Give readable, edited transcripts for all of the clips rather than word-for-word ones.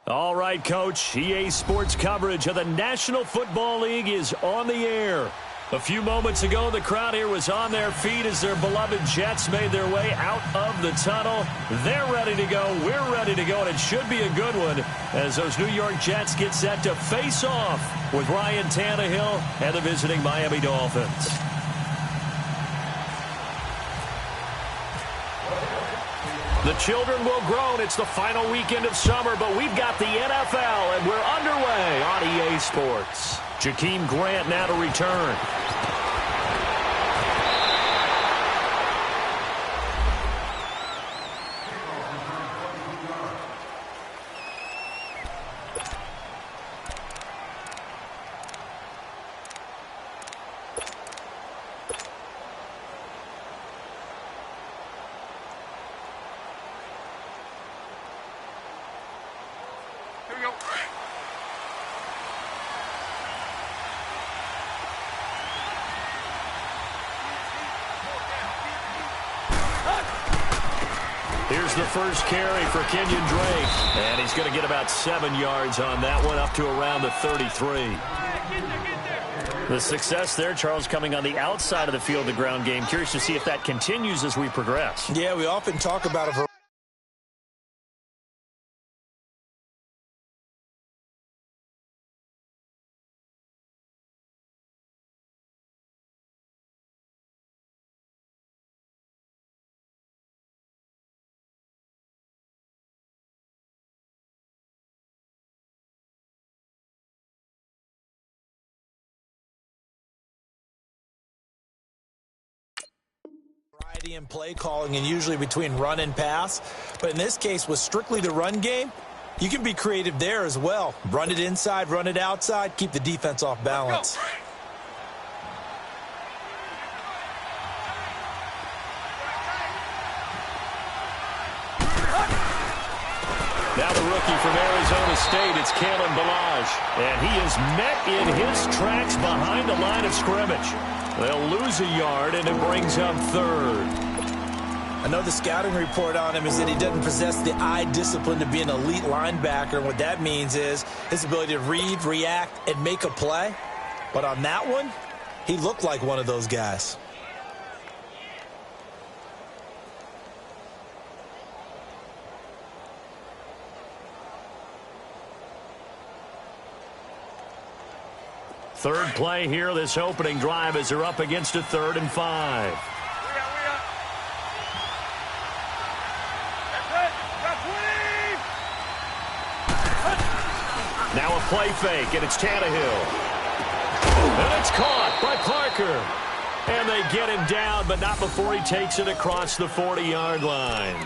All right, Coach. EA Sports coverage of the National Football League is on the air. A few moments ago, the crowd here was on their feet as their beloved Jets made their way out of the tunnel. They're ready to go. We're ready to go, and it should be a good one as those New York Jets get set to face off with Ryan Tannehill and the visiting Miami Dolphins. The children will groan. It's the final weekend of summer, but we've got the NFL, and we're underway on EA Sports. Jakeem Grant now to return. Here's the first carry for Kenyon Drake. And he's going to get about 7 yards on that one, up to around the 33. The success there, Charles, coming on the outside of the field, the ground game. Curious to see if that continues as we progress. Yeah, we often talk about a variety in play calling, and usually between run and pass. But in this case, with strictly the run game, you can be creative there as well. Run it inside, run it outside, keep the defense off balance. Now the rookie from Arizona State, it's Kalen Ballage. And he is met in his tracks behind the line of scrimmage. They'll lose a yard, and it brings up third. I know the scouting report on him is that he doesn't possess the eye discipline to be an elite linebacker. And what that means is his ability to read, react, and make a play. But on that one, he looked like one of those guys. Third play here, this opening drive, as they're up against a 3rd and 5. Now a play fake, and it's Tannehill. And it's caught by Parker. And they get him down, but not before he takes it across the 40-yard line.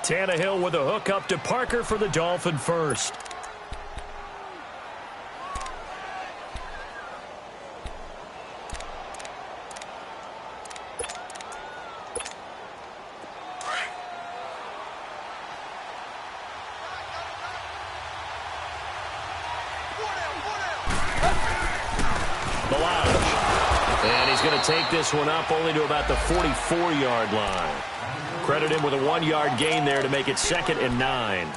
Tannehill with a hook up to Parker for the Dolphin first. And he's going to take this one up only to about the 44-yard line. Credit him with a 1-yard gain there to make it 2nd and 9.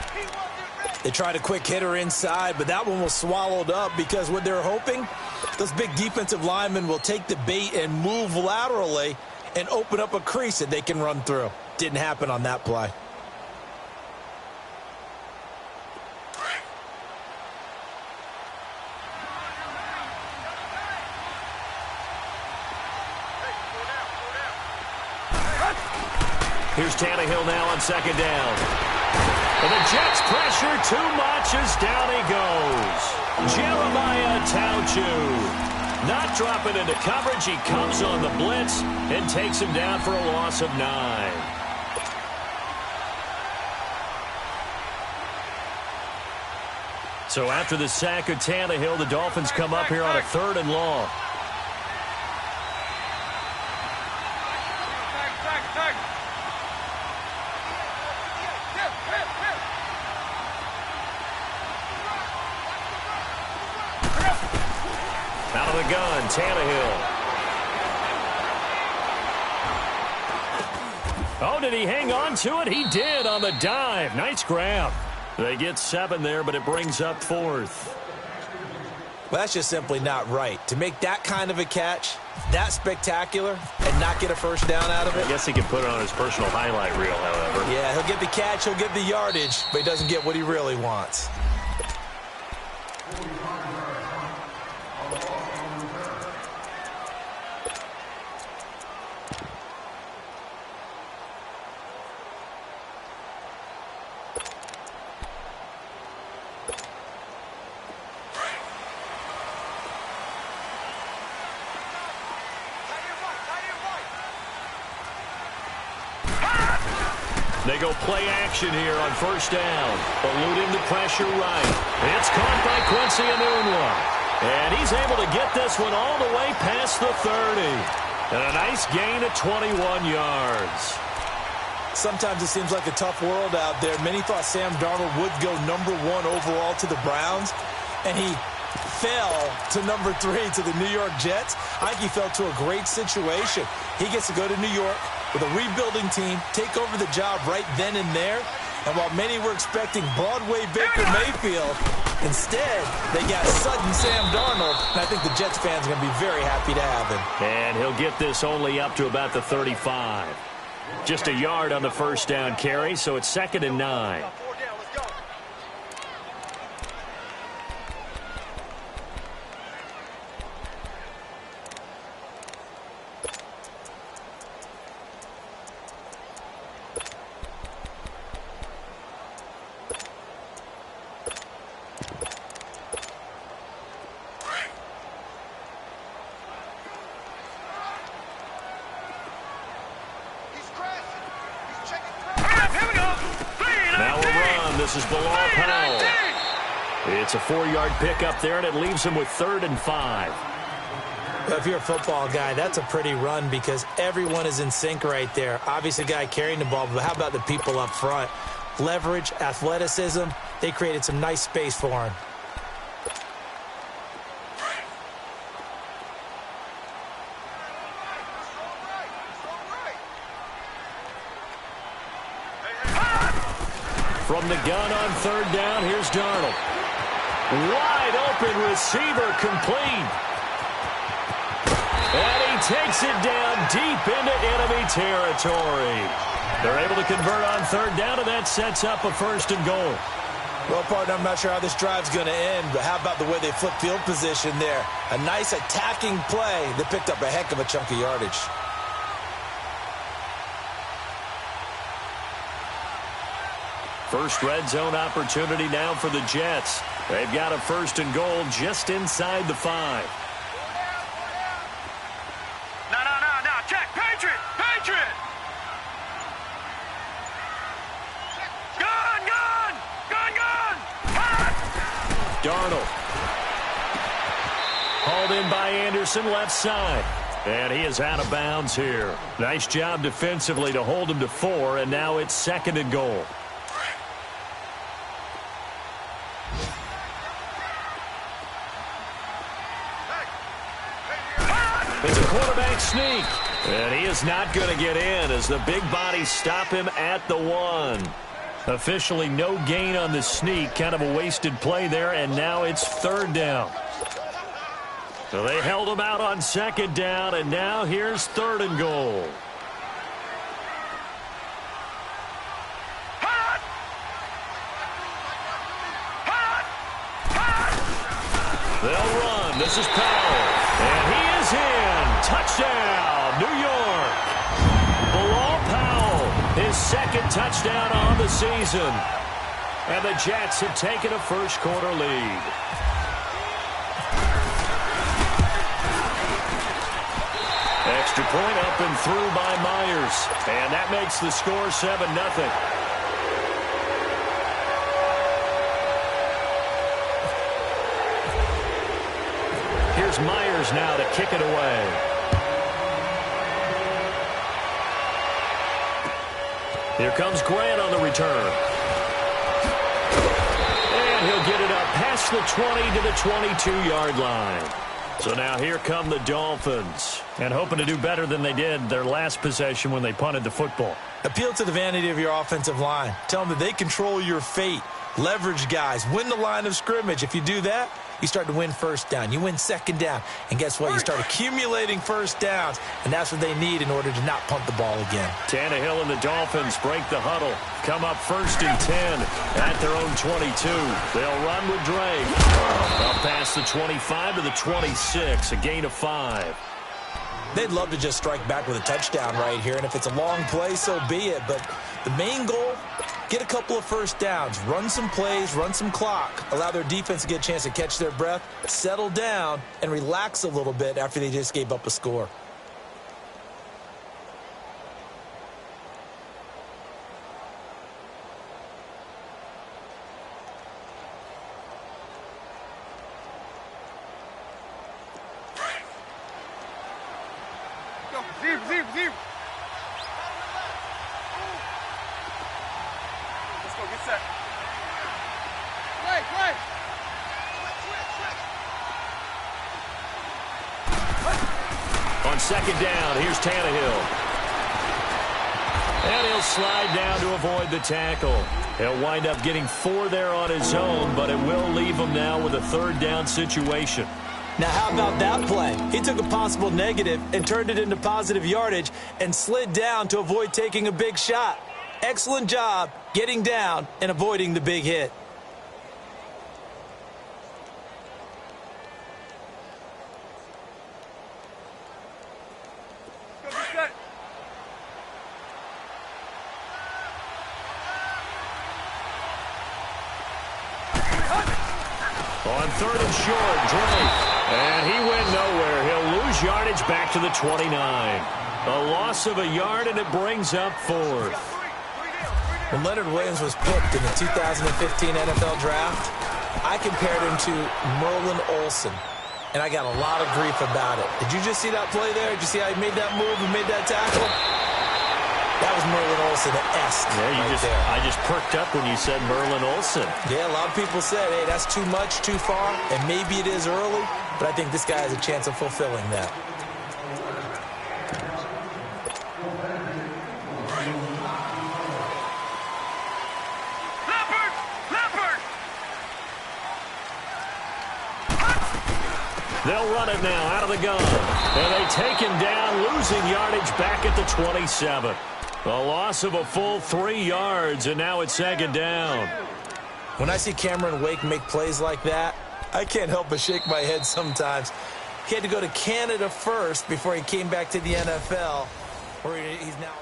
They tried a quick hitter inside, but that one was swallowed up because what they're hoping, those big defensive linemen will take the bait and move laterally and open up a crease that they can run through. Didn't happen on that play. Here's Tannehill now on 2nd down. And the Jets pressure too much as down he goes. Jeremiah Tauchu not dropping into coverage. He comes on the blitz and takes him down for a loss of 9. So after the sack of Tannehill, the Dolphins come up here on a 3rd and long. Out of the gun, Tannehill. Oh, did he hang on to it? He did on the dive. Nice grab. They get 7 there, but it brings up 4th. Well, that's just simply not right. To make that kind of a catch, that spectacular, and not get a first down out of it. I guess he can put it on his personal highlight reel, however. Yeah, he'll get the catch, he'll get the yardage, but he doesn't get what he really wants. They go play action here on 1st down. Eluding the pressure right. It's caught by Quincy Enunwa. And he's able to get this one all the way past the 30. And a nice gain of 21 yards. Sometimes it seems like a tough world out there. Many thought Sam Darnold would go number 1 overall to the Browns. And he fell to number 3 to the New York Jets. I think he fell to a great situation. He gets to go to New York with a rebuilding team, take over the job right then and there. And while many were expecting Broadway Baker Mayfield, instead, they got sudden Sam Darnold. And I think the Jets fans are going to be very happy to have him. And he'll get this only up to about the 35. Just a yard on the 1st down carry, so it's 2nd and 9. This is Bilal Powell. It's a 4-yard pickup there, and it leaves him with 3rd and 5. Well, if you're a football guy, that's a pretty run because everyone is in sync right there. Obviously, the guy carrying the ball, but how about the people up front? Leverage, athleticism, they created some nice space for him. From the gun on 3rd down, here's Darnold. Wide open receiver complete. And he takes it down deep into enemy territory. They're able to convert on 3rd down, and that sets up a 1st and goal. Well, partner, I'm not sure how this drive's going to end, but how about the way they flip field position there? A nice attacking play that picked up a heck of a chunk of yardage. First red zone opportunity now for the Jets. They've got a 1st and goal just inside the 5. No. Check. Patriot. Gun. Darnold. Hauled in by Anderson, left side. And he is out of bounds here. Nice job defensively to hold him to 4, and now it's 2nd and goal. It's a quarterback sneak. And he is not going to get in as the big bodies stop him at the 1. Officially no gain on the sneak. Kind of a wasted play there, and now it's 3rd down. So they held him out on 2nd down, and now here's 3rd and goal. They'll run. This is Powell. And he is in. Touchdown, New York. Bilal Powell, his 2nd touchdown on the season. And the Jets have taken a first-quarter lead. Extra point up and through by Myers. And that makes the score 7-0. Here's Myers now to kick it away. Here comes Grant on the return. And he'll get it up past the 20 to the 22-yard line. So now here come the Dolphins, and hoping to do better than they did their last possession when they punted the football. Appeal to the vanity of your offensive line. Tell them that they control your fate. Leverage guys. Win the line of scrimmage. If you do that, you start to win 1st down. You win 2nd down. And guess what? You start accumulating 1st downs, and that's what they need in order to not punt the ball again. Tannehill and the Dolphins break the huddle. Come up 1st and 10 at their own 22. They'll run with Drake. Up past the 25 to the 26, a gain of 5. They'd love to just strike back with a touchdown right here, and if it's a long play, so be it. But the main goal, get a couple of 1st downs, run some plays, run some clock, allow their defense to get a chance to catch their breath, settle down, and relax a little bit after they just gave up a score. Zero. Let's go, get set. Play. On 2nd down, here's Tannehill. And he'll slide down to avoid the tackle. He'll wind up getting 4 there on his own, but it will leave him now with a 3rd down situation. Now, how about that play? He took a possible negative and turned it into positive yardage and slid down to avoid taking a big shot. Excellent job getting down and avoiding the big hit. Go, get set. On 3rd and short, Drake. And he went nowhere. He'll lose yardage back to the 29. A loss of a yard, and it brings up 4th. When Leonard Williams was picked in the 2015 NFL Draft, I compared him to Merlin Olsen, and I got a lot of grief about it. Did you just see that play there? Did you see how he made that move and made that tackle? That was Merlin Olsen-esque. Yeah, I just perked up when you said Merlin Olsen. Yeah, a lot of people said, hey, that's too much, too far, and maybe it is early, but I think this guy has a chance of fulfilling that. They'll run it now out of the gun. And they take him down, losing yardage back at the 27. A loss of a full 3 yards, and now it's 2nd down. When I see Cameron Wake make plays like that, I can't help but shake my head sometimes. He had to go to Canada first before he came back to the NFL, where he's now...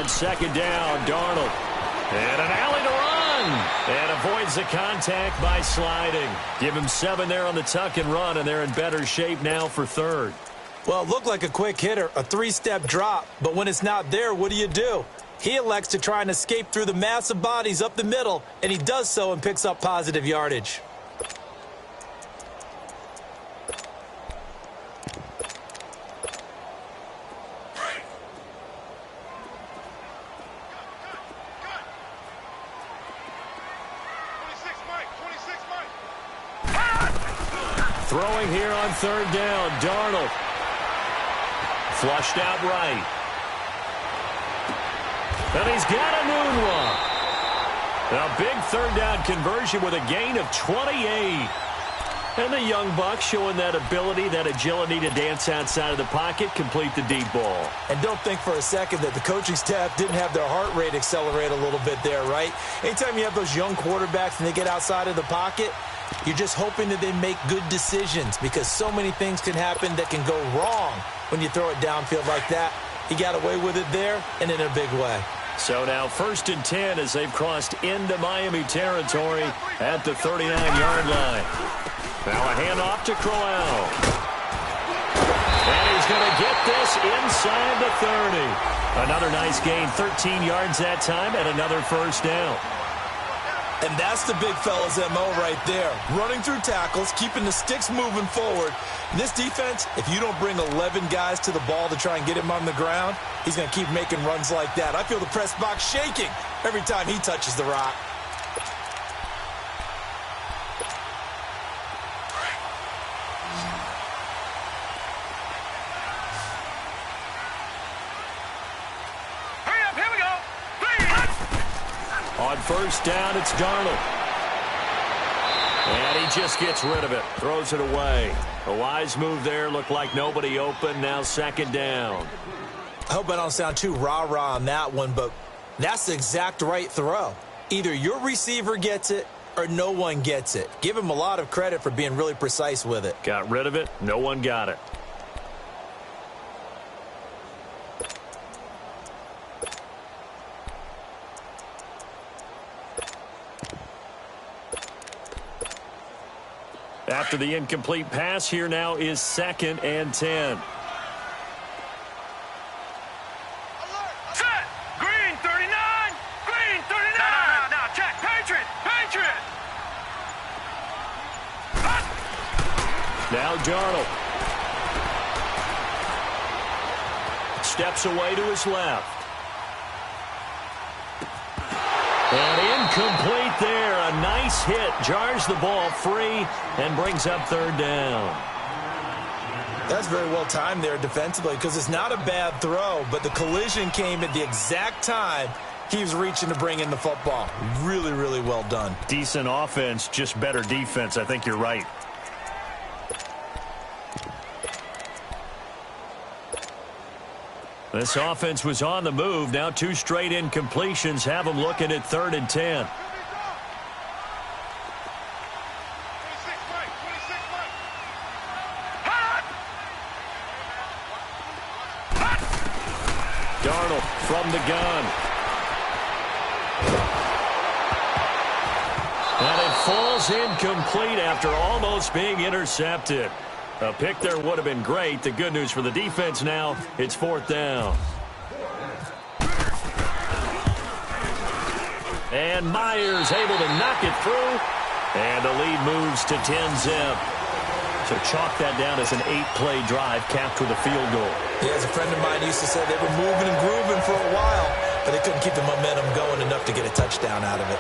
second down. Darnold. And an alley to run. And avoids the contact by sliding. Give him 7 there on the tuck and run, and they're in better shape now for third. Well, it looked like a quick hitter, a 3-step drop. But when it's not there, what do? He elects to try and escape through the massive bodies up the middle, and he does so and picks up positive yardage. Throwing here on third down, Darnold. Flushed out right. And he's got a moonwalk. A big third down conversion with a gain of 28. And the young buck showing that ability, that agility to dance outside of the pocket, complete the deep ball. And don't think for a second that the coaching staff didn't have their heart rate accelerate a little bit there, right? Anytime you have those young quarterbacks and they get outside of the pocket, you're just hoping that they make good decisions, because so many things can happen that can go wrong when you throw it downfield like that. He got away with it there and in a big way. So now 1st and 10 as they've crossed into Miami territory at the 39-yard line. Now a handoff to Crowell. And he's going to get this inside the 30. Another nice gain, 13 yards that time, and another first down. And that's the big fella's MO right there. Running through tackles, keeping the sticks moving forward. In this defense, if you don't bring 11 guys to the ball to try and get him on the ground, he's going to keep making runs like that. I feel the press box shaking every time he touches the rock. On first down, it's Darnold. And he just gets rid of it. Throws it away. A wise move there. Looked like nobody open. Now 2nd down. I hope I don't sound too rah-rah on that one, but that's the exact right throw. Either your receiver gets it or no one gets it. Give him a lot of credit for being really precise with it. Got rid of it. No one got it. After the incomplete pass, here now is 2nd and 10. Set! Green 39! Green 39! Now, check! Patriot! Patriot! Now Darnold. Steps away to his left. And incomplete there. A nice hit. Jars the ball free and brings up 3rd down. That's very well timed there defensively, because it's not a bad throw, but the collision came at the exact time he was reaching to bring in the football. Really, really well done. Decent offense, just better defense. I think you're right. This offense was on the move. Now 2 straight incompletions have them looking at 3rd and 10. Darnold from the gun. And it falls incomplete after almost being intercepted. A pick there would have been great. The good news for the defense now, it's 4th down. And Myers able to knock it through. And the lead moves to 10-zip. So chalk that down as an 8-play drive capped with a field goal. Yeah, as a friend of mine used to say, they were moving and grooving for a while, but they couldn't keep the momentum going enough to get a touchdown out of it.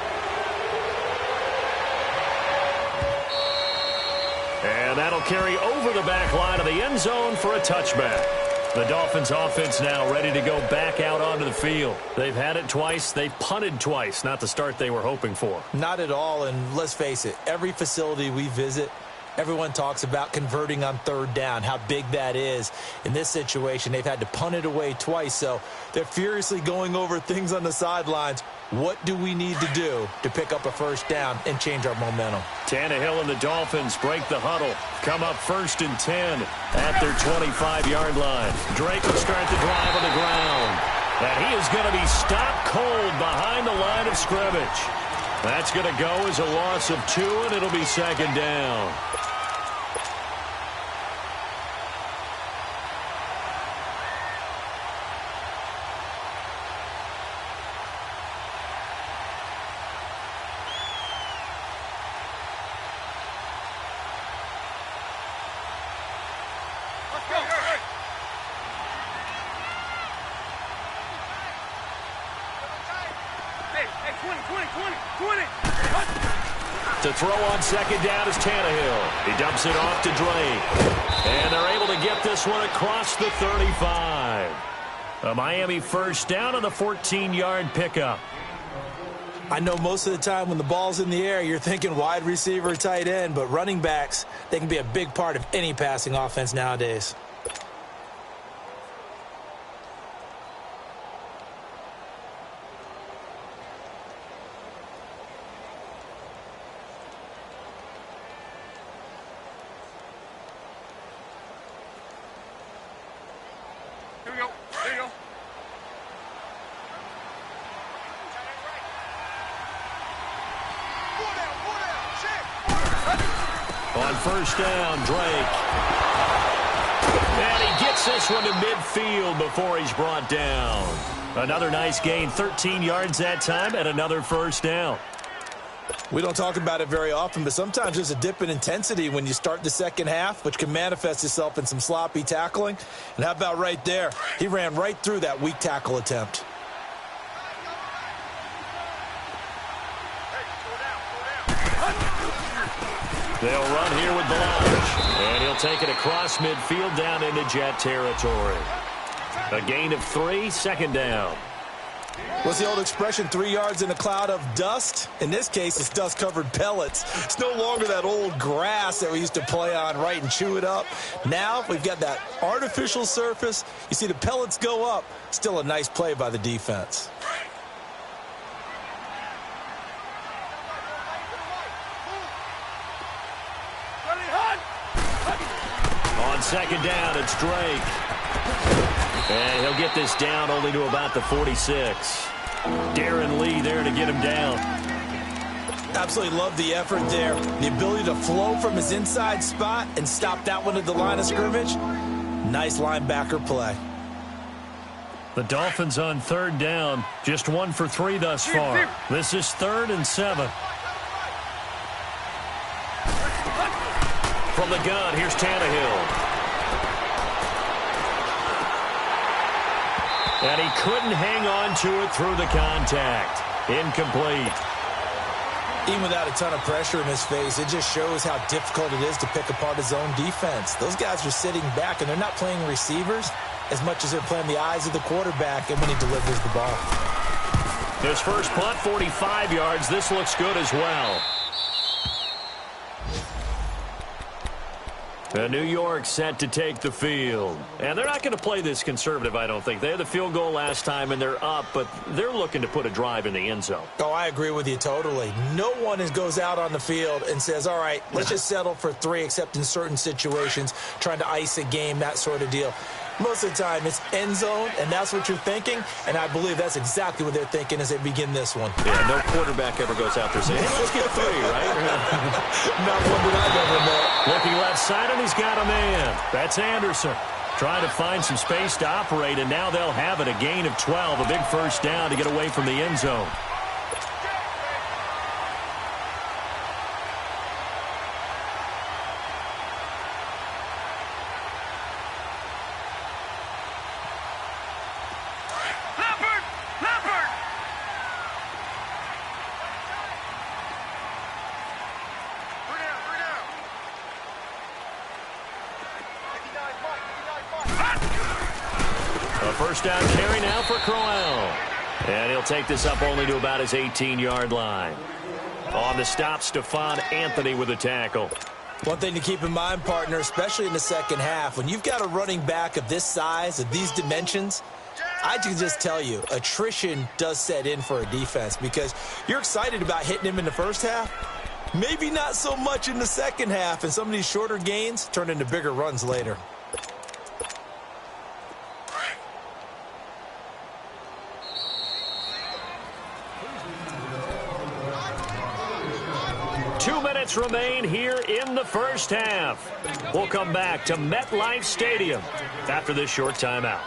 And that'll carry over the back line of the end zone for a touchback. The Dolphins offense now ready to go back out onto the field. They've had it twice. They've punted twice. Not the start they were hoping for. Not at all, and let's face it, every facility we visit, everyone talks about converting on 3rd down, how big that is. In this situation, they've had to punt it away twice, so they're furiously going over things on the sidelines. What do we need to do to pick up a 1st down and change our momentum? Tannehill and the Dolphins break the huddle. Come up 1st and 10 at their 25-yard line. Drake will start the drive on the ground. And he is going to be stopped cold behind the line of scrimmage. That's going to go as a loss of 2, and it'll be second down. To throw on second down is Tannehill. He dumps it off to Drake. And they're able to get this one across the 35. A Miami first down on the 14-yard pickup. I know most of the time when the ball's in the air, you're thinking wide receiver, tight end, but running backs, they can be a big part of any passing offense nowadays. On first down, Drake. And he gets this one to midfield before he's brought down. Another nice gain, 13 yards that time, and another first down. We don't talk about it very often, but sometimes there's a dip in intensity when you start the second half, which can manifest itself in some sloppy tackling. And how about right there? He ran right through that weak tackle attempt. They'll run here with Blanche, and he'll take it across midfield down into Jet territory. A gain of 3, second down. What's the old expression, 3 yards in a cloud of dust? In this case, it's dust-covered pellets. It's no longer that old grass that we used to play on, right, and chew it up. Now we've got that artificial surface. You see the pellets go up. Still a nice play by the defense. On second down, it's Drake. And he'll get this down only to about the 46. Darren Lee there to get him down. Absolutely love the effort there. The ability to flow from his inside spot and stop that one at the line of scrimmage. Nice linebacker play. The Dolphins on third down. Just 1 for 3 thus far. This is 3rd and 7. From the gun, here's Tannehill. And he couldn't hang on to it through the contact. Incomplete. Even without a ton of pressure in his face, it just shows how difficult it is to pick apart his own defense. Those guys are sitting back, and they're not playing receivers as much as they're playing the eyes of the quarterback and when he delivers the ball. His first punt, 45 yards. This looks good as well. New York set to take the field. And they're not going to play this conservative, I don't think. They had the field goal last time, and they're up, but they're looking to put a drive in the end zone. Oh, I agree with you totally. No one goes out on the field and says, all right, let's just settle for 3, except in certain situations, trying to ice a game, that sort of deal. Most of the time, it's end zone, and that's what you're thinking, and I believe that's exactly what they're thinking as they begin this one. Yeah, no quarterback ever goes out there saying, hey, let's get 3, right? Not one that I've ever met. Looking left side, and he's got a man. That's Anderson. Trying to find some space to operate, and now they'll have it. A gain of 12, a big first down to get away from the end zone. First down carry now for Crowell. And he'll take this up only to about his 18-yard line. On the stop, Stephon Anthony with a tackle. One thing to keep in mind, partner, especially in the second half, when you've got a running back of this size, of these dimensions, I can just tell you, attrition does set in for a defense because you're excited about hitting him in the first half. Maybe not so much in the second half, and some of these shorter gains turn into bigger runs later. 2 minutes remain here in the first half. We'll come back to MetLife Stadium after this short timeout.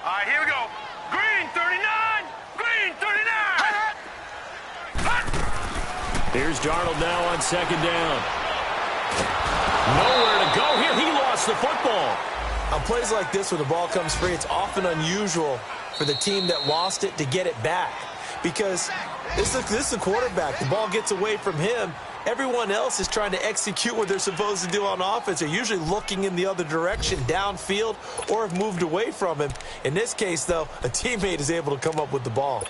All right, here we go. Green 39. Green 39. Here's Darnold now on second down. Nowhere to go here. He lost the football. On plays like this where the ball comes free, it's often unusual for the team that lost it to get it back. Because this is the quarterback. The ball gets away from him. Everyone else is trying to execute what they're supposed to do on offense. They're usually looking in the other direction, downfield, or have moved away from him. In this case, though, a teammate is able to come up with the ball.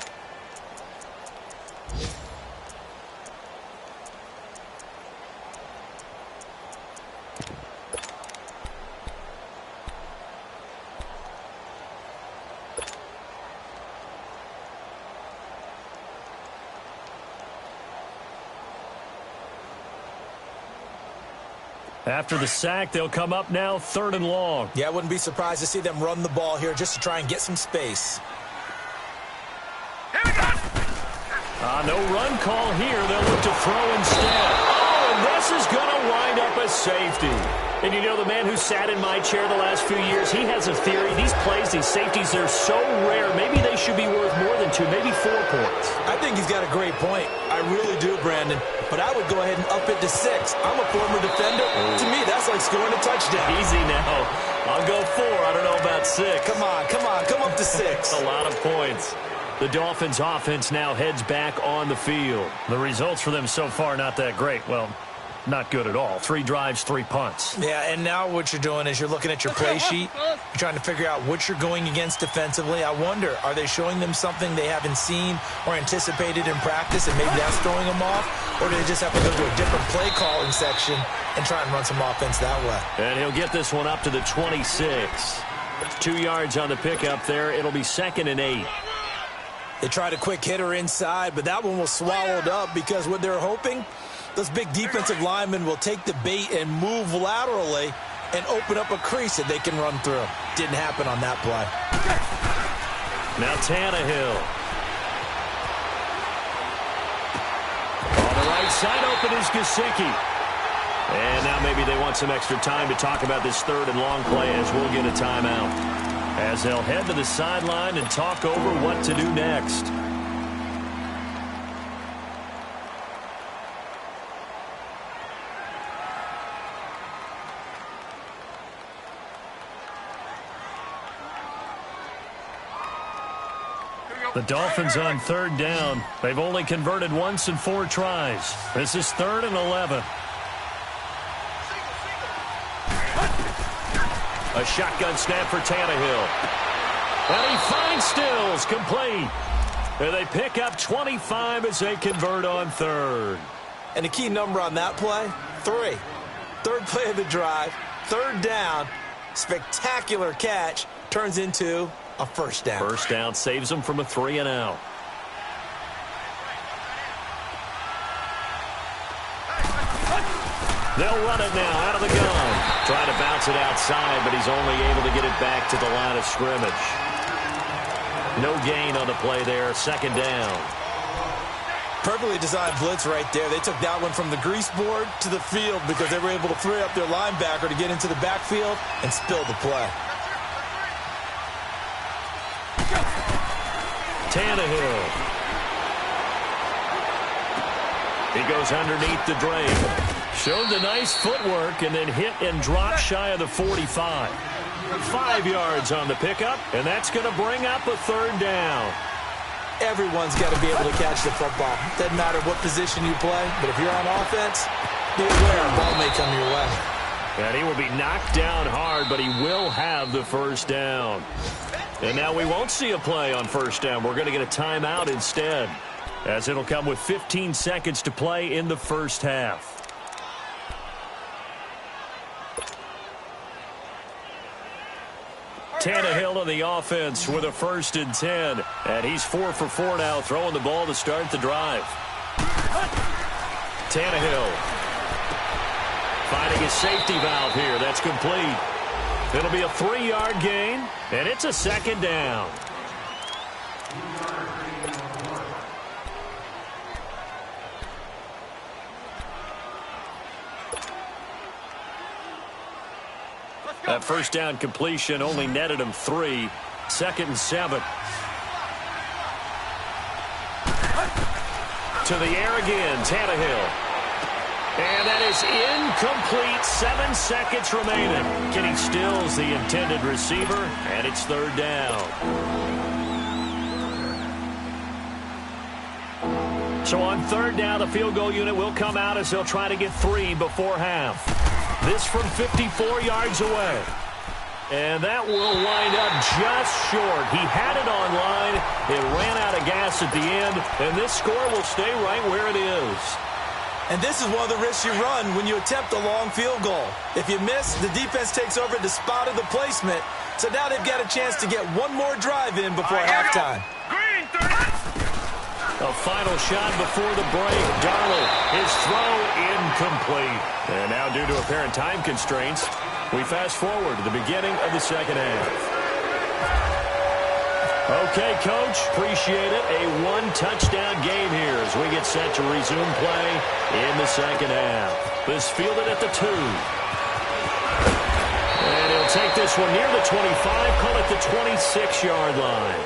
After the sack, they'll come up now 3rd and long. Yeah, I wouldn't be surprised to see them run the ball here just to try and get some space. Here we go. No run call here. They'll look to throw instead. Oh, and this is going to wind up a safety. And you know, the man who sat in my chair the last few years, he has a theory. These plays, these safeties, they're so rare. Maybe they should be worth more than 2, maybe 4 points. I think he's got a great point. I really do, Brandon. But I would go ahead and up it to 6. I'm a former defender. To me, that's like scoring a touchdown. Easy now. I'll go 4. I don't know about 6. Come on. Come up to 6. A lot of points. The Dolphins' offense now heads back on the field. The results for them so far not that great. Well, not good at all. 3 drives, 3 punts. Yeah, and now what you're doing is you're looking at your play sheet. You're trying to figure out what you're going against defensively. I wonder, are they showing them something they haven't seen or anticipated in practice, and maybe that's throwing them off? Or do they just have to go to a different play calling section and try and run some offense that way? And he'll get this one up to the 26. 2 yards on the pickup there. It'll be 2nd and 8. They tried a quick hitter inside, but that one was swallowed up because what they're hoping, those big defensive linemen will take the bait and move laterally and open up a crease that they can run through. Didn't happen on that play. Now Tannehill. On the right side open is Gesicki. And now maybe they want some extra time to talk about this 3rd and long play as we'll get a timeout. As they'll head to the sideline and talk over what to do next. The Dolphins on 3rd down. They've only converted once in 4 tries. This is 3rd and 11. A shotgun snap for Tannehill. And he finds Stills, complete. And they pick up 25 as they convert on 3rd. And the key number on that play, 3. 3rd play of the drive, 3rd down, spectacular catch, turns into a 1st down. 1st down saves them from a 3 and out. They'll run it now out of the gun. Trying to bounce it outside, but he's only able to get it back to the line of scrimmage. No gain on the play there. 2nd down. Perfectly designed blitz right there. They took that one from the grease board to the field because they were able to free up their linebacker to get into the backfield and spill the play. Tannehill. He goes underneath the drape. Showed the nice footwork and then hit and dropped shy of the 45. 5 yards on the pickup, and that's going to bring up a 3rd down. Everyone's got to be able to catch the football. Doesn't matter what position you play, but if you're on offense, be aware a ball may come your way. And he will be knocked down hard, but he will have the 1st down. And now we won't see a play on 1st down. We're going to get a timeout instead, as it'll come with 15 seconds to play in the 1st half. Tannehill on the offense with a 1st and 10. And he's 4 for 4 now, throwing the ball to start the drive. Tannehill finding a safety valve here. That's complete. It'll be a 3-yard gain, and it's a 2nd down. That 1st down completion only netted him 3. 2nd and 7. To the air again, Tannehill. And that is incomplete. 7 seconds remaining. Getting Stills, the intended receiver, and it's 3rd down. So on 3rd down, the field goal unit will come out as they'll try to get 3 before half. This from 54 yards away. And that will wind up just short. He had it on line. It ran out of gas at the end, and this score will stay right where it is. And this is one of the risks you run when you attempt a long field goal. If you miss, the defense takes over the spot of the placement. So now they've got a chance to get one more drive in before halftime. Green, 30. A final shot before the break. Darnold, his throw incomplete. And now due to apparent time constraints, we fast forward to the beginning of the 2nd half. Okay, Coach, appreciate it. A 1-touchdown game here as we get set to resume play in the 2nd half. This fielded at the 2. And he'll take this one near the 25, call it the 26-yard line.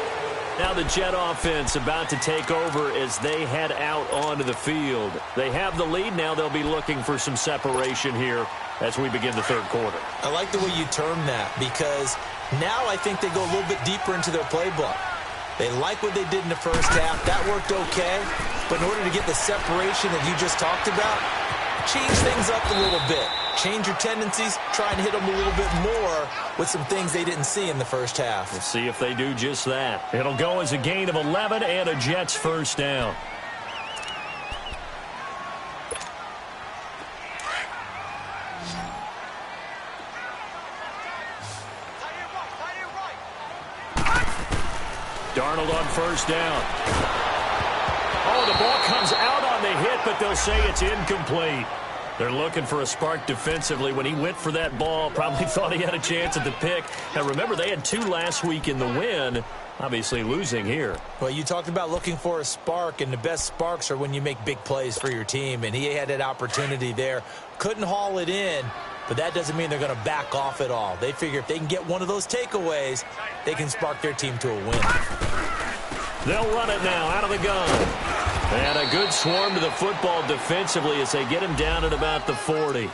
Now the Jet offense about to take over as they head out onto the field. They have the lead. Now they'll be looking for some separation here as we begin the 3rd quarter. I like the way you term that because now I think they go a little bit deeper into their playbook. They like what they did in the 1st half. That worked okay. But in order to get the separation that you just talked about, change things up a little bit. Change your tendencies. Try and hit them a little bit more with some things they didn't see in the 1st half. We'll see if they do just that. It'll go as a gain of 11 and a Jets 1st down. Darnold on 1st down. Oh, the ball comes out on the hit, but they'll say it's incomplete. They're looking for a spark defensively. When he went for that ball, probably thought he had a chance at the pick. Now, remember, they had 2 last week in the win, obviously losing here. Well, you talked about looking for a spark, and the best sparks are when you make big plays for your team, and he had that opportunity there. Couldn't haul it in, but that doesn't mean they're going to back off at all. They figure if they can get one of those takeaways, they can spark their team to a win. They'll run it now out of the gun. And a good swarm to the football defensively as they get him down at about the 40.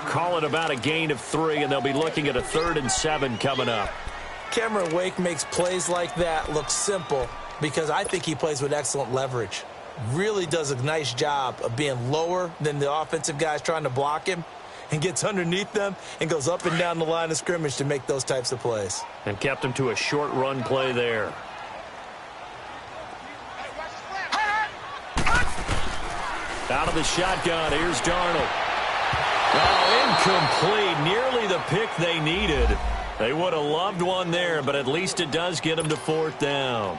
Call it about a gain of 3, and they'll be looking at a 3rd and 7 coming up. Cameron Wake makes plays like that look simple because I think he plays with excellent leverage. Really does a nice job of being lower than the offensive guys trying to block him and gets underneath them and goes up and down the line of scrimmage to make those types of plays. And kept him to a short run play there. Out of the shotgun, here's Darnold. Oh, incomplete. Nearly the pick they needed. They would have loved one there, but at least it does get them to 4th down.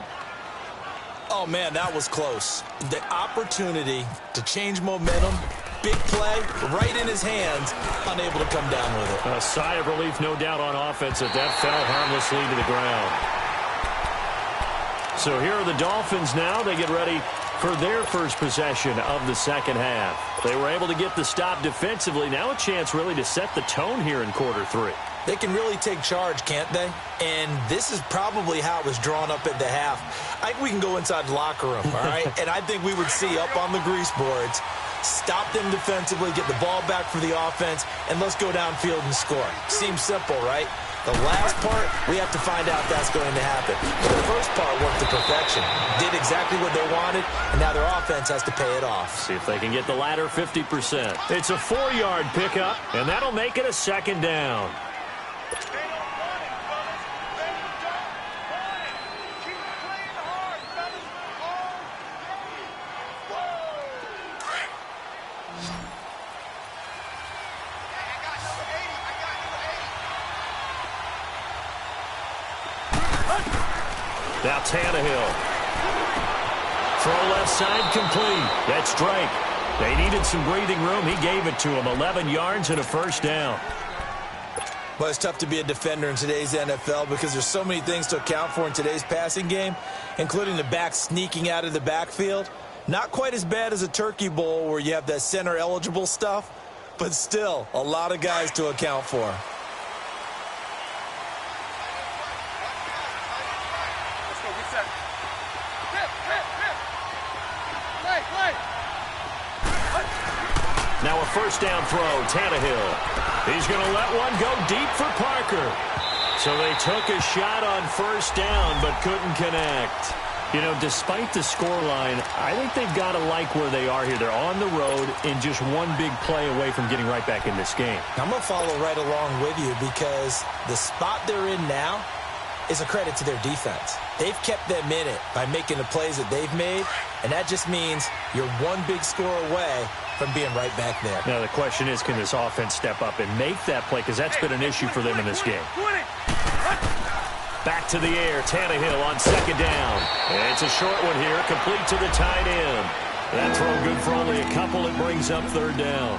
Oh, man, that was close. The opportunity to change momentum, big play, right in his hands, unable to come down with it. A sigh of relief, no doubt, on offense that fell harmlessly to the ground. So here are the Dolphins now. They get ready for their first possession of the 2nd half. They were able to get the stop defensively. Now a chance really to set the tone here in quarter 3. They can really take charge, can't they? And this is probably how it was drawn up at the half. I think we can go inside the locker room, all right? And I think we would see up on the grease boards, stop them defensively, get the ball back for the offense, and let's go downfield and score. Seems simple, right? The last part, we have to find out if that's going to happen. But the first part worked to perfection. Did exactly what they wanted, and now their offense has to pay it off. See if they can get the latter 50%. It's a 4-yard pickup, and that'll make it a 2nd down. Now Tannehill. Throw left side complete. That's Drake. They needed some breathing room. He gave it to him. 11 yards and a first down. Well, it's tough to be a defender in today's NFL because there's so many things to account for in today's passing game, including the back sneaking out of the backfield. Not quite as bad as a Turkey Bowl where you have that center-eligible stuff, but still a lot of guys to account for. Now a first down throw, Tannehill. He's going to let one go deep for Parker. So they took a shot on first down but couldn't connect. You know, despite the scoreline, I think they've got to like where they are here. They're on the road and just one big play away from getting right back in this game. I'm going to follow right along with you because the spot they're in now is a credit to their defense. They've kept them in it by making the plays that they've made, and that just means you're one big score away from being right back there. Now the question is, can this offense step up and make that play? Because that's been an issue for them in this game. Back to the air, Tannehill on second down. And it's a short one here, complete to the tight end. That throw good for only a couple. It brings up third down.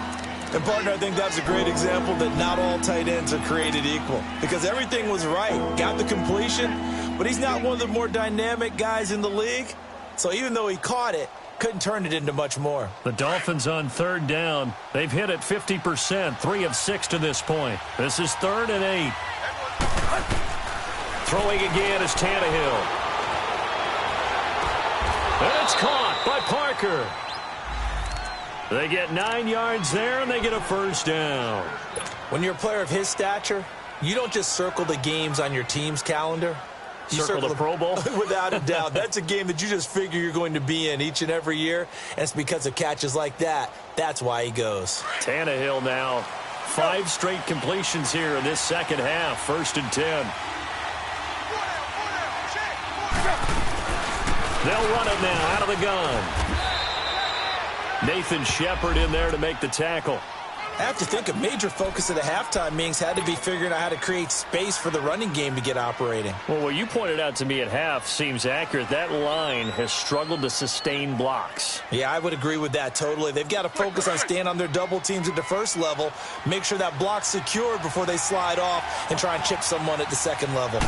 And, partner, I think that's a great example that not all tight ends are created equal because everything was right. Got the completion, but he's not one of the more dynamic guys in the league. So even though he caught it, couldn't turn it into much more. The Dolphins on third down. They've hit it 50%, 3 of 6 to this point. This is 3rd and 8. Throwing again is Tannehill. And it's caught by Parker. They get 9 yards there, and they get a first down. When you're a player of his stature, you don't just circle the games on your team's calendar. You circle the Pro Bowl? Without a doubt. That's a game that you just figure you're going to be in each and every year, and it's because of catches like that. That's why he goes. Tannehill now. 5 straight completions here in this second half. 1st and 10. They'll run it now out of the gun. Nathan Shepard in there to make the tackle. I have to think a major focus of the halftime meetings had to be figuring out how to create space for the running game to get operating. Well, what you pointed out to me at half seems accurate. That line has struggled to sustain blocks. Yeah, I would agree with that totally. They've got to focus on staying on their double teams at the first level, make sure that block's secured before they slide off and try and chip someone at the second level.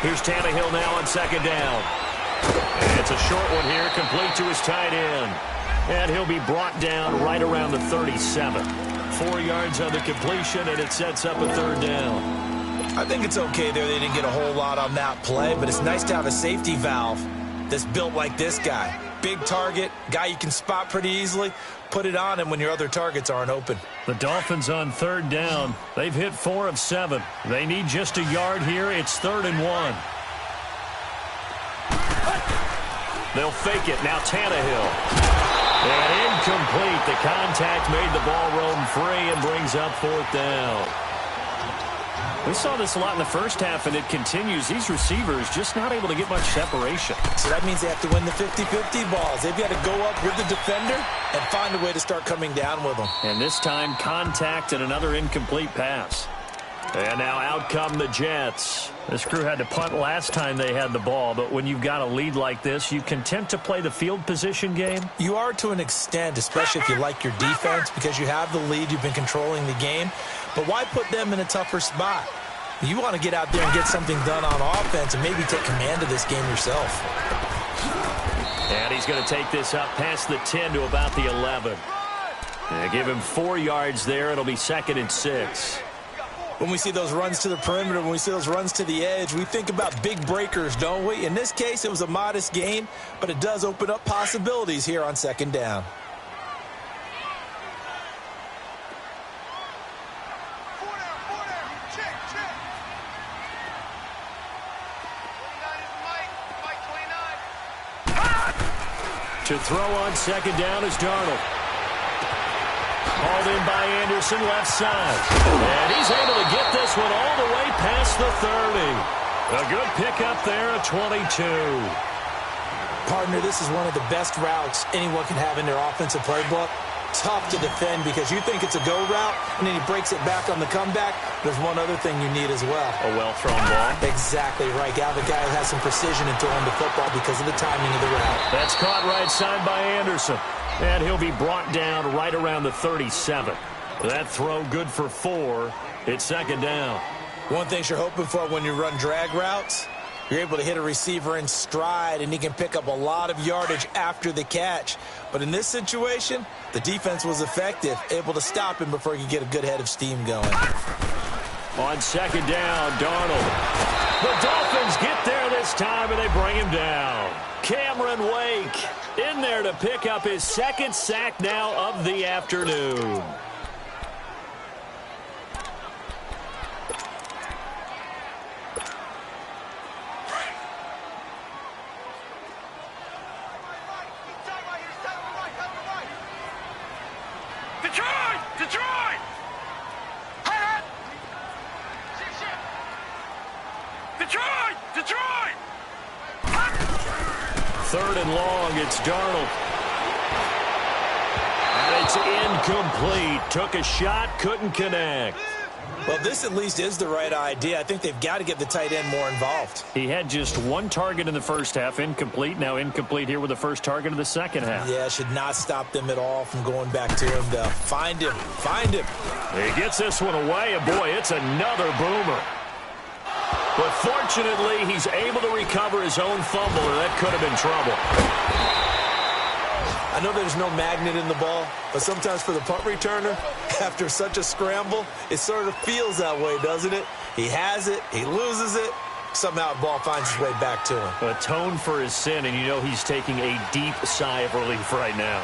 Here's Tannehill now on second down. And it's a short one here, complete to his tight end. And he'll be brought down right around the 37. 4 yards on the completion, and it sets up a 3rd down. I think it's okay there. They didn't get a whole lot on that play, but it's nice to have a safety valve that's built like this guy. Big target, guy you can spot pretty easily. Put it on him when your other targets aren't open. The Dolphins on 3rd down. They've hit 4 of 7. They need just a yard here. It's 3rd and 1. They'll fake it. Now Tannehill. And incomplete. The contact made the ball roam free and brings up 4th down. We saw this a lot in the first half, and it continues. These receivers just not able to get much separation. So that means they have to win the 50-50 balls. They've got to go up with the defender and find a way to start coming down with them. And this time, contact and another incomplete pass. And now out come the Jets. This crew had to punt last time they had the ball, but when you've got a lead like this, you content to play the field position game? You are to an extent, especially if you like your defense, because you have the lead, you've been controlling the game. But why put them in a tougher spot? You want to get out there and get something done on offense and maybe take command of this game yourself. And he's going to take this up past the 10 to about the 11. And give him 4 yards there. It'll be 2nd and 6. When we see those runs to the perimeter, when we see those runs to the edge, we think about big breakers, don't we? In this case, it was a modest gain, but it does open up possibilities here on 2nd down. To throw on 2nd down is Darnold. Hauled in by Anderson, left side. And he's able to get this one all the way past the 30. A good pickup there at 22. Partner, this is one of the best routes anyone can have in their offensive playbook. tough to defend because you think it's a go route, and then he breaks it back on the comeback. There's one other thing you need as well. A well-thrown ball. Exactly right. Got the guy who has some precision in throwing the football because of the timing of the route. That's caught right side by Anderson. And he'll be brought down right around the 37. That throw good for 4. It's second down. One thing you're hoping for when you run drag routes, you're able to hit a receiver in stride, and he can pick up a lot of yardage after the catch. But in this situation, the defense was effective, able to stop him before he could get a good head of steam going. On second down, Darnold. The Dolphins get there this time, and they bring him down. Cameron Wake in there to pick up his second sack now of the afternoon. Detroit! Detroit! Third and long, it's Darnold. And it's incomplete. Took a shot, couldn't connect. Well, this at least is the right idea. I think they've got to get the tight end more involved. He had just one target in the first half, incomplete. Now incomplete here with the first target of the second half. Yeah, should not stop them at all from going back to him, though. Find him. He gets this one away, and boy, it's another boomer. But fortunately, he's able to recover his own fumble, or that could have been trouble. I know there's no magnet in the ball, but sometimes for the punt returner, after such a scramble, it sort of feels that way, doesn't it? He has it, he loses it, somehow the ball finds its way back to him. Atone for his sin, and you know he's taking a deep sigh of relief right now.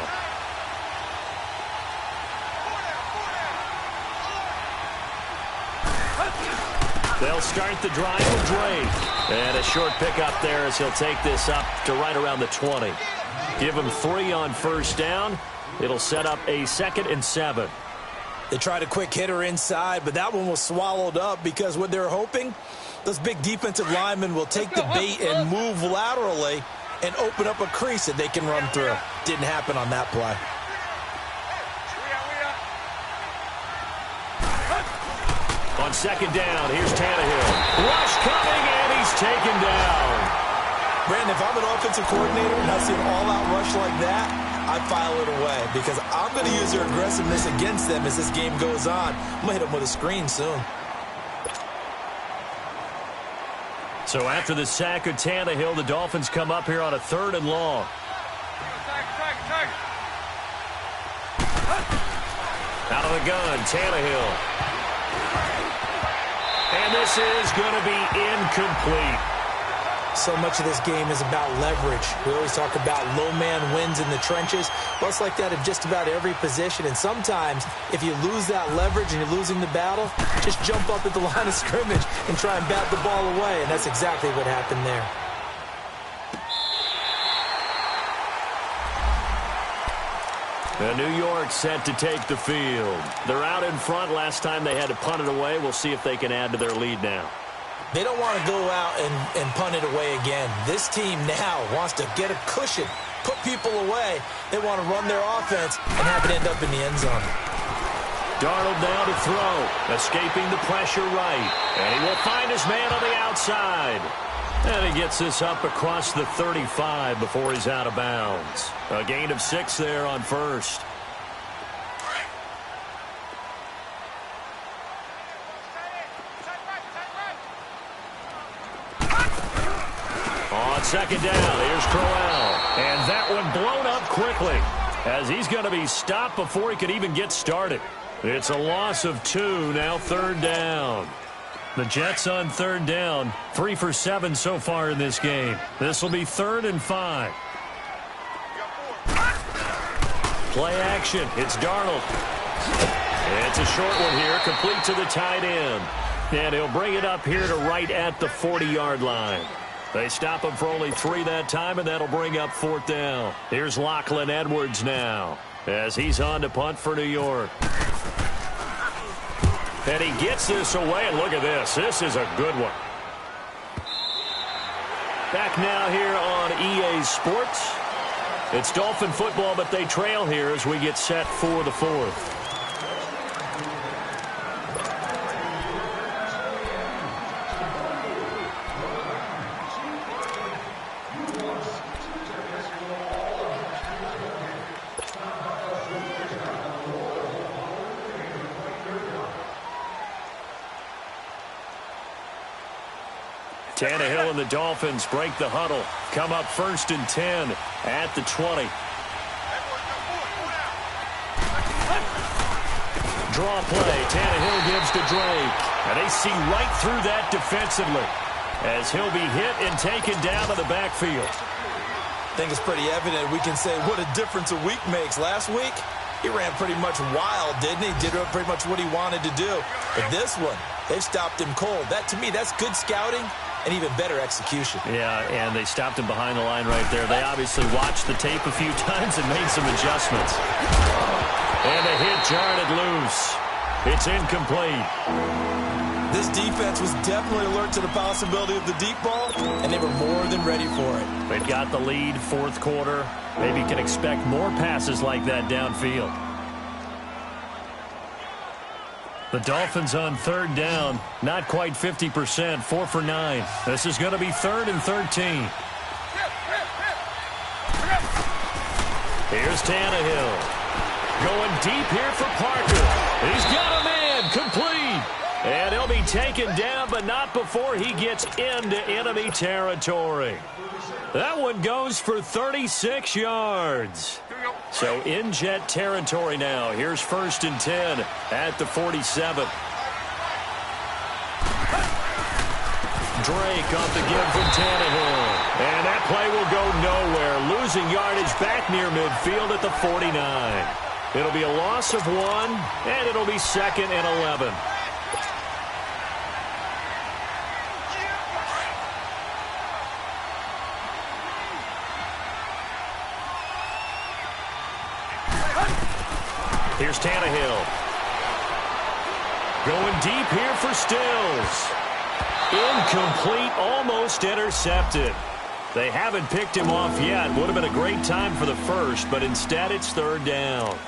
They'll start the drive with Drake. And a short pickup there as he'll take this up to right around the 20. Give him 3 on first down. It'll set up a 2nd and 7. They tried a quick hitter inside, but that one was swallowed up because what they're hoping, those big defensive linemen will take the bait and move laterally and open up a crease that they can run through. Didn't happen on that play. On second down, here's Tannehill. Rush coming, and he's taken down. Brandon, if I'm an offensive coordinator and I see an all-out rush like that, I file it away because I'm going to use their aggressiveness against them as this game goes on. I'm going to hit them with a screen soon. So after the sack of Tannehill, the Dolphins come up here on a 3rd and long. Out of the gun, Tannehill. And this is going to be incomplete. So much of this game is about leverage. We always talk about low man wins in the trenches. Well, it's like that in just about every position. And sometimes, if you lose that leverage and you're losing the battle, just jump up at the line of scrimmage and try and bat the ball away. And that's exactly what happened there. New York set to take the field. They're out in front. Last time they had to punt it away. We'll see if they can add to their lead now. They don't want to go out and punt it away again. This team now wants to get a cushion, put people away. They want to run their offense and have it end up in the end zone. Darnold now to throw, escaping the pressure right. And he will find his man on the outside. And he gets this up across the 35 before he's out of bounds. A gain of 6 there on first. On second down, here's Crowell. And that one blown up quickly as he's going to be stopped before he could even get started. It's a loss of 2, now 3rd down. The Jets on 3rd down, 3 for 7 so far in this game. This will be 3rd and 5. Play action. It's Darnold. It's a short one here, complete to the tight end. And he'll bring it up here to right at the 40-yard line. They stop him for only 3 that time, and that'll bring up 4th down. Here's Lachlan Edwards now as he's on to punt for New York. And he gets this away, and look at this. This is a good one. Back now here on EA Sports. It's Dolphin football, but they trail here as we get set for the fourth. Tannehill and the Dolphins break the huddle. Come up 1st and 10 at the 20. Draw play. Tannehill gives to Drake. And they see right through that defensively as he'll be hit and taken down to the backfield. I think it's pretty evident. We can say what a difference a week makes. Last week, he ran pretty much wild, didn't he? Did pretty much what he wanted to do. But this one, they've stopped him cold. That, to me, that's good scouting and even better execution. Yeah, and they stopped him behind the line right there. They obviously watched the tape a few times and made some adjustments. And the hit jarred it loose. It's incomplete. This defense was definitely alert to the possibility of the deep ball, and they were more than ready for it. They've got the lead, fourth quarter. Maybe you can expect more passes like that downfield. The Dolphins on 3rd down, not quite 50%, 4 for 9. This is going to be 3rd and 13. Here's Tannehill. Going deep here for Parker. He's got a man, complete. And he'll be taken down, but not before he gets into enemy territory. That one goes for 36 yards. So in Jet territory now. Here's 1st and 10 at the 47. Drake off the give from Tannehill. And that play will go nowhere. Losing yardage back near midfield at the 49. It'll be a loss of 1, and it'll be 2nd and 11. Here's Tannehill. Going deep here for Stills. Incomplete, almost intercepted. They haven't picked him off yet. Would have been a great time for the first, but instead it's 3rd down.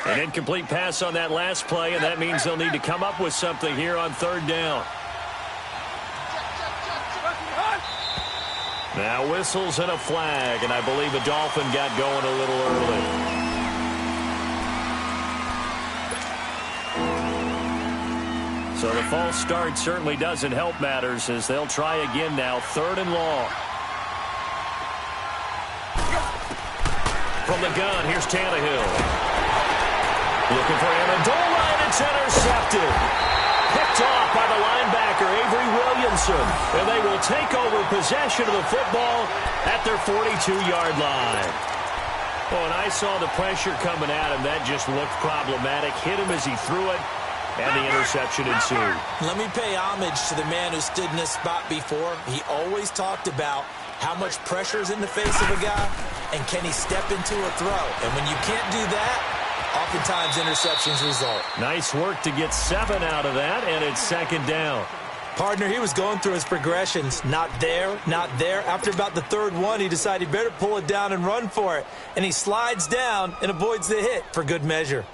An incomplete pass on that last play, and that means they'll need to come up with something here on 3rd down. Now whistles and a flag, and I believe a Dolphin got going a little early. So the false start certainly doesn't help matters as they'll try again now, 3rd and long. From the gun, here's Tannehill. Looking for Amendola, and it's intercepted. Picked off by the linebacker, Avery Williamson. And they will take over possession of the football at their 42-yard line. Oh, and I saw the pressure coming at him. That just looked problematic. Hit him as he threw it, and the interception ensued. Let me pay homage to the man who stood in this spot before. He always talked about how much pressure is in the face of a guy, and can he step into a throw. And when you can't do that, oftentimes interceptions result. Nice work to get 7 out of that, and it's 2nd down. Partner, he was going through his progressions. Not there, not there. After about the 3rd one, he decided he better pull it down and run for it. And he slides down and avoids the hit for good measure.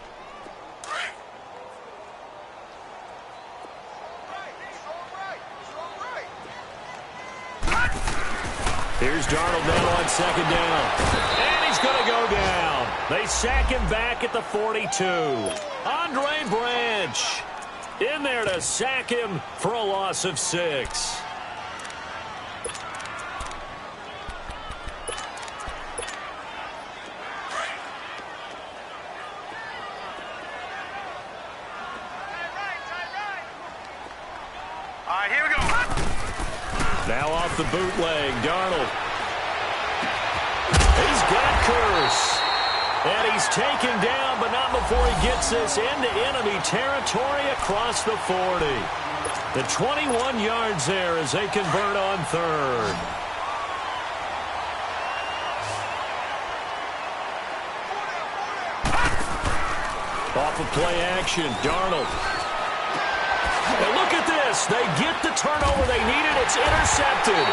Here's Darnold now on 2nd down. And he's going to go down. They sack him back at the 42. Andre Branch in there to sack him for a loss of 6. All right, here we go. Now off the bootleg, Darnold. He's got Curse. And he's taken down, but not before he gets this into enemy territory across the 40. The 21 yards there as they convert on 3rd. Off of play action, Darnold. And look at this. this. They get the turnover they needed. It's intercepted.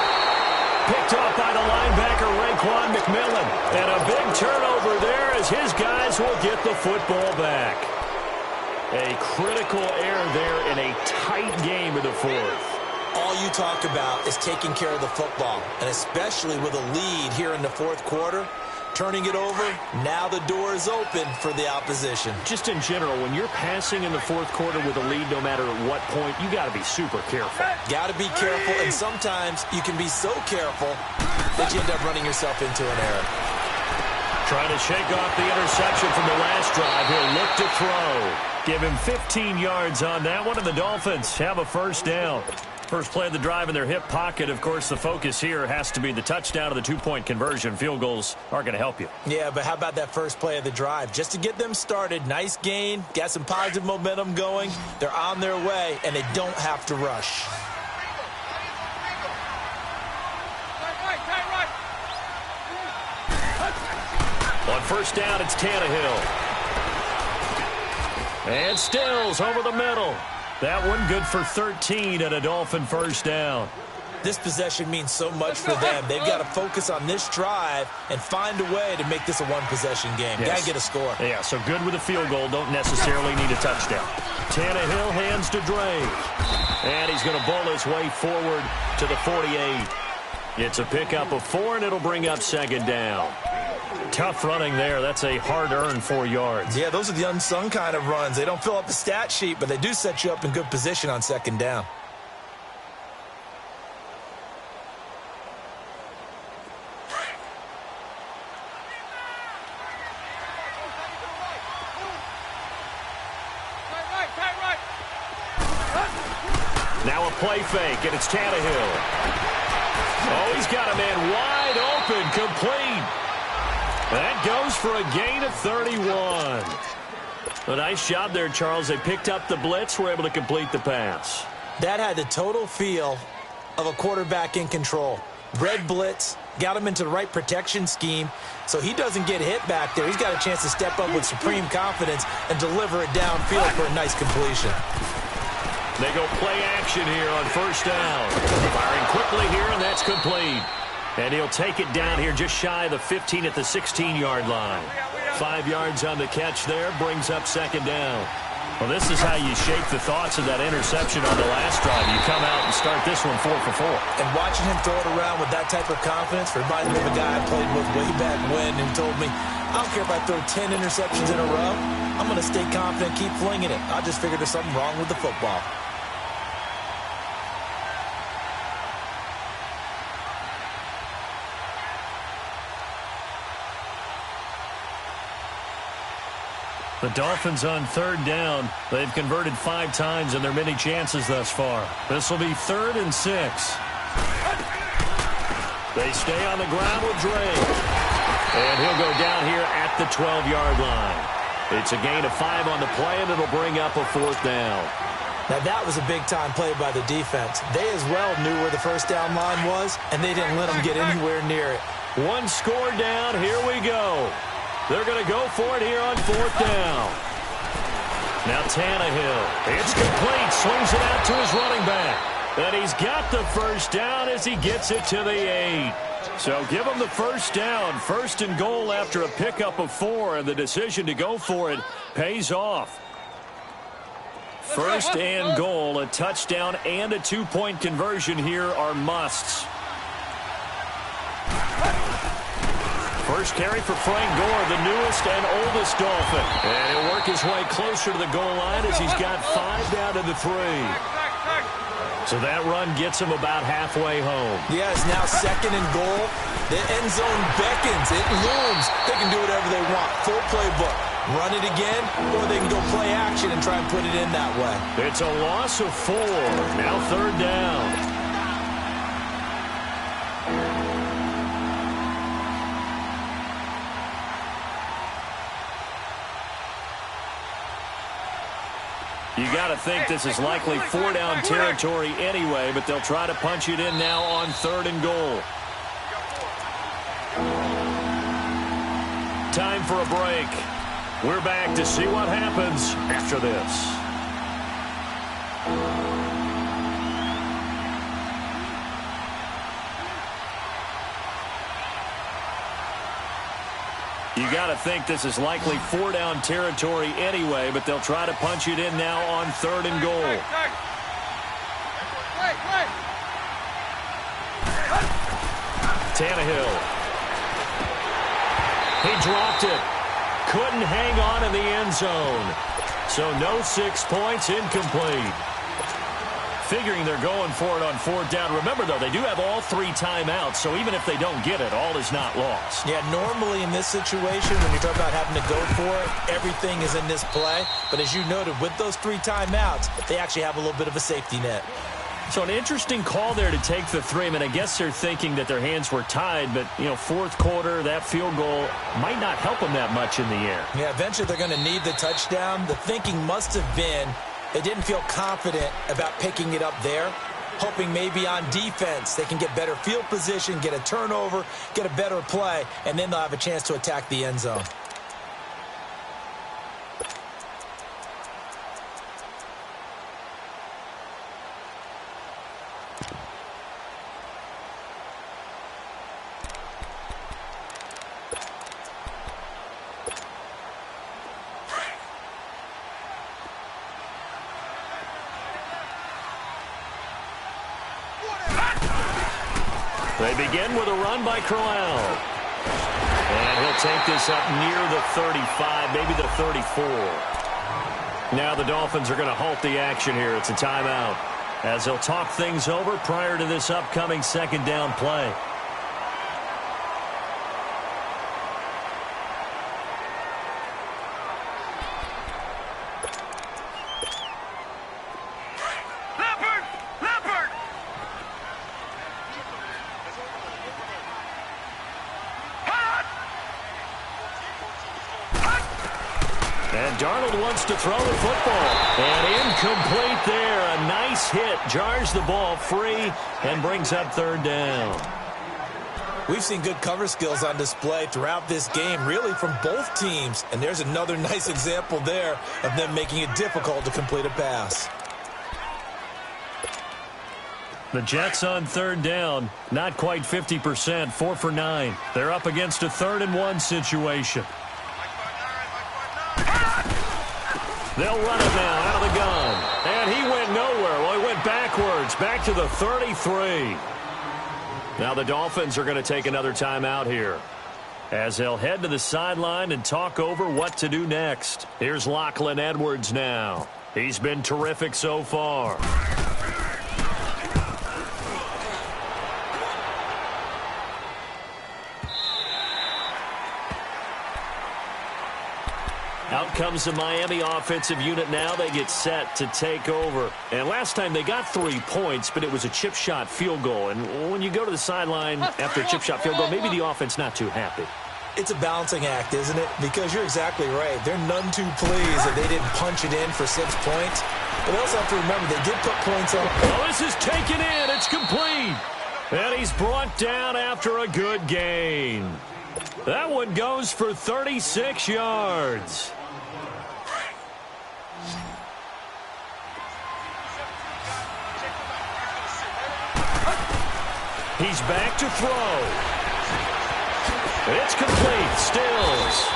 Picked off by the linebacker, Raekwon McMillan. And a big turnover there as his guys will get the football back. A critical error there in a tight game in the fourth. All you talk about is taking care of the football, and especially with a lead here in the fourth quarter. Turning it over, now the door is open for the opposition. Just in general, when you're passing in the fourth quarter with a lead, no matter at what point, you got to be super careful. Got to be careful, and sometimes you can be so careful that you end up running yourself into an error. Trying to shake off the interception from the last drive. He'll look to throw. Give him 15 yards on that one, and the Dolphins have a first down. First play of the drive in their hip pocket. Of course, the focus here has to be the touchdown of the two-point conversion. Field goals aren't going to help you. Yeah, but how about that first play of the drive? Just to get them started, nice gain, got some positive momentum going. They're on their way, and they don't have to rush. On first down, it's Tannehill. And Stills over the middle. That one good for 13 and a Dolphin first down. This possession means so much for them. They've got to focus on this drive and find a way to make this a one-possession game. Yes. Got to get a score. Yeah, so good with a field goal. Don't necessarily need a touchdown. Tannehill hands to Dre. And he's going to bowl his way forward to the 48. It's a pickup of 4, and it'll bring up second down. Tough running there. That's a hard-earned 4 yards. Yeah, those are the unsung kind of runs. They don't fill up the stat sheet, but they do set you up in good position on second down. Now a play fake, and it's Tannehill. Oh, he's got a man wide open, complete. That goes for a gain of 31. A nice job there, Charles. They picked up the blitz, were able to complete the pass. That had the total feel of a quarterback in control. Red blitz, got him into the right protection scheme, so he doesn't get hit back there. He's got a chance to step up with supreme confidence and deliver it downfield for a nice completion. They go play action here on first down. Firing quickly here, and that's complete. And he'll take it down here just shy of the 15 at the 16-yard line. 5 yards on the catch there, brings up second down. Well, this is how you shape the thoughts of that interception on the last drive. You come out and start this one 4 for 4. And watching him throw it around with that type of confidence reminds me of a guy I played with way back when who told me, I don't care if I throw 10 interceptions in a row. I'm going to stay confident, keep flinging it. I just figured there's something wrong with the football. The Dolphins on third down. They've converted 5 times in their many chances thus far. This will be 3rd and 6. They stay on the ground with Dre. And he'll go down here at the 12-yard line. It's a gain of 5 on the play, and it'll bring up a 4th down. Now, that was a big-time play by the defense. They as well knew where the first down line was, and they didn't let them get anywhere near it. One score down. Here we go. They're going to go for it here on 4th down. Now Tannehill. It's complete. Swings it out to his running back. And he's got the first down as he gets it to the 8. So give him the first down. 1st and goal after a pickup of 4. And the decision to go for it pays off. 1st and goal. A touchdown and a 2-point conversion here are musts. First carry for Frank Gore, the newest and oldest Dolphin. And he'll work his way closer to the goal line as he's got 5 down to the 3. So that run gets him about halfway home. Yeah, it's now 2nd and goal. The end zone beckons. It looms. They can do whatever they want. Full playbook. Run it again, or they can go play action and try and put it in that way. It's a loss of 4. Now 3rd down. You got to think this is likely 4-down territory anyway, but they'll try to punch it in now on 3rd and goal. Time for a break. We're back to see what happens after this. You got to think this is likely 4-down territory anyway, but they'll try to punch it in now on 3rd and goal. Tannehill. He dropped it. Couldn't hang on in the end zone. So no 6 points, incomplete. Figuring they're going for it on 4th down. Remember, though, they do have all 3 timeouts, so even if they don't get it, all is not lost. Yeah, normally in this situation, when you're talking about having to go for it, everything is in this play. But as you noted, with those 3 timeouts, they actually have a little bit of a safety net. So an interesting call there to take the 3. I mean, I guess they're thinking that their hands were tied, but, 4th quarter, that field goal might not help them that much in the air. Yeah, eventually they're going to need the touchdown. The thinking must have been they didn't feel confident about picking it up there, hoping maybe on defense they can get better field position, get a turnover, get a better play, and then they'll have a chance to attack the end zone. They begin with a run by Crowell. And he'll take this up near the 35, maybe the 34. Now the Dolphins are going to halt the action here. It's a timeout as they'll talk things over prior to this upcoming 2nd down play. Darnold wants to throw the football. And incomplete there. A nice hit. Jars the ball free and brings up 3rd down. We've seen good cover skills on display throughout this game, really from both teams. And there's another nice example there of them making it difficult to complete a pass. The Jets on 3rd down. Not quite 50%. 4 for 9. They're up against a 3rd and 1 situation. They'll run it now out of the gun. And he went nowhere. Well, he went backwards. Back to the 33. Now the Dolphins are going to take another timeout here as they'll head to the sideline and talk over what to do next. Here's Lachlan Edwards now. He's been terrific so far. Out comes the Miami offensive unit now. They get set to take over. And last time they got 3 points, but it was a chip shot field goal. And when you go to the sideline after a chip shot field goal, maybe the offense not too happy. It's a balancing act, isn't it? Because you're exactly right. They're none too pleased that they didn't punch it in for 6 points. But they also have to remember they did put points on. Oh, this is taken in. It's complete. And he's brought down after a good gain. That one goes for 36 yards. He's back to throw. It's complete. Stills.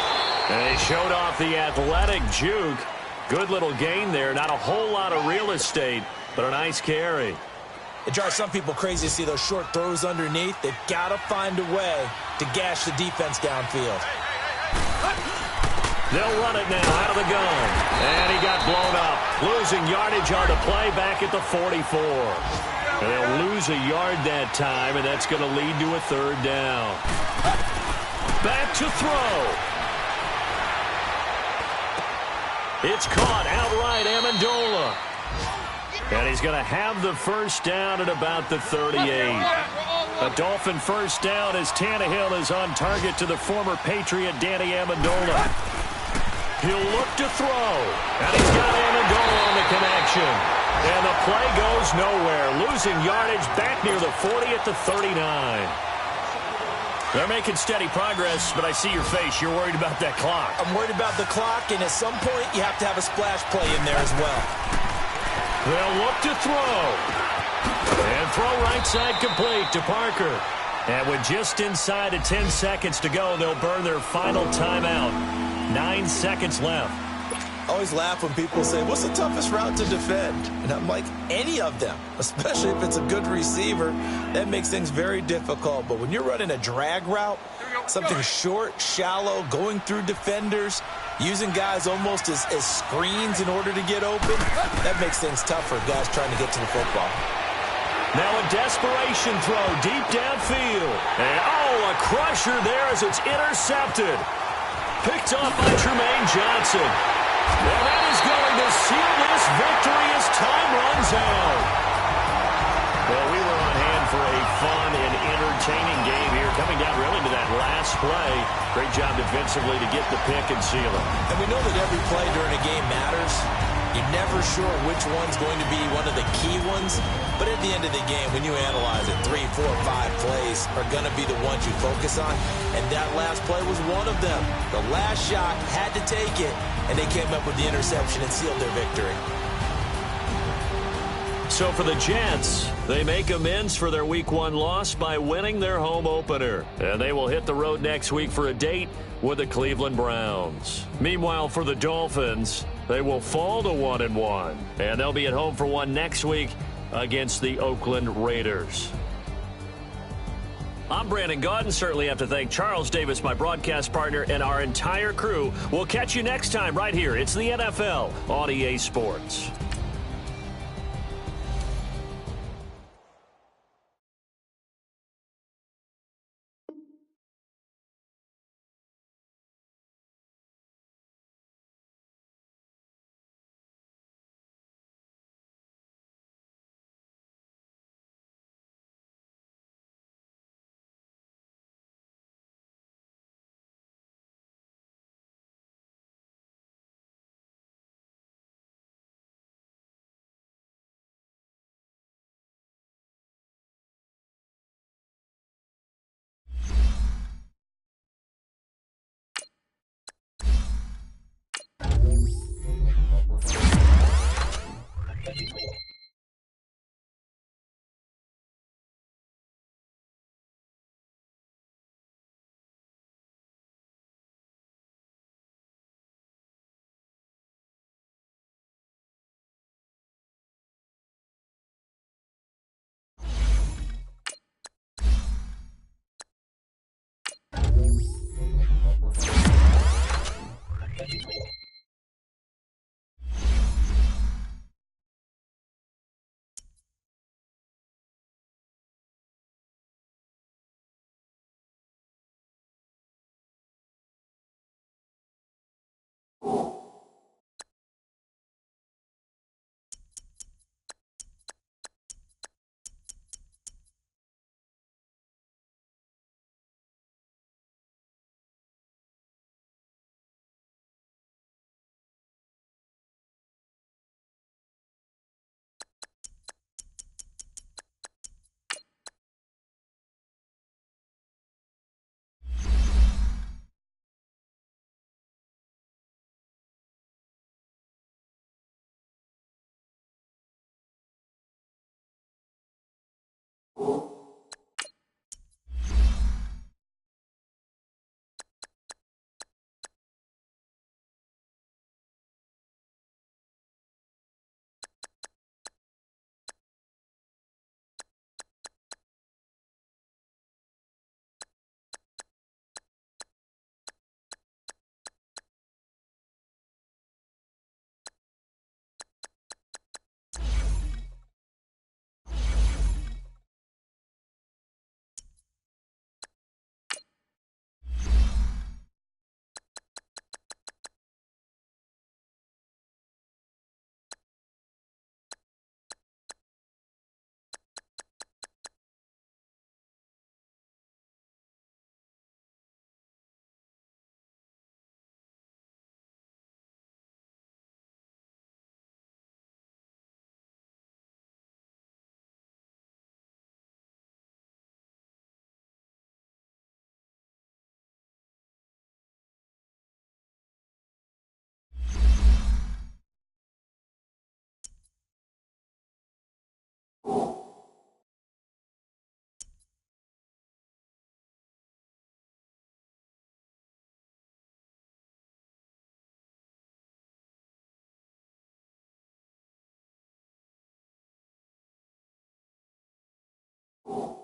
And he showed off the athletic juke. Good little gain there. Not a whole lot of real estate, but a nice carry. It drives some people crazy to see those short throws underneath. They've got to find a way to gash the defense downfield. They'll run it now out of the gun. And he got blown up. Losing yardage on the play back at the 44. And they'll lose a yard that time, and that's going to lead to a 3rd down. Back to throw. It's caught outright, Amendola. And he's going to have the 1st down at about the 38. A Dolphin 1st down as Tannehill is on target to the former Patriot Danny Amendola. He'll look to throw. And he's got Amendola on the connection. And the play goes nowhere. Losing yardage back near the 40 at the 39. They're making steady progress, but I see your face. You're worried about that clock. I'm worried about the clock, and at some point you have to have a splash play in there as well. They'll look to throw. And throw right side complete to Parker. And with just inside of 10 seconds to go, they'll burn their final timeout. 9 seconds left. I always laugh when people say, what's the toughest route to defend? And I'm like, any of them, especially if it's a good receiver. That makes things very difficult. But when you're running a drag route, something short, shallow, going through defenders, using guys almost as screens in order to get open, that makes things tough for guys trying to get to the football. Now a desperation throw deep downfield. And, a crusher there as it's intercepted. Picked off by Tremaine Johnson. And that is going to seal this victory as time runs out. Well, we were on hand for a fun and entertaining game here, coming down really to that last play. Great job defensively to get the pick and seal it. And we know that every play during a game matters. You're never sure which one's going to be one of the key ones. But at the end of the game, when you analyze it, 3, 4, 5 plays are going to be the ones you focus on. And that last play was one of them. The last shot had to take it, and they came up with the interception and sealed their victory. So for the Jets, they make amends for their Week 1 loss by winning their home opener. And they will hit the road next week for a date with the Cleveland Browns. Meanwhile, for the Dolphins, they will fall to 1-1. And they'll be at home for one next week against the Oakland Raiders. I'm Brandon Gaudin. Certainly have to thank Charles Davis, my broadcast partner, and our entire crew. We'll catch you next time right here. It's the NFL on EA Sports. you.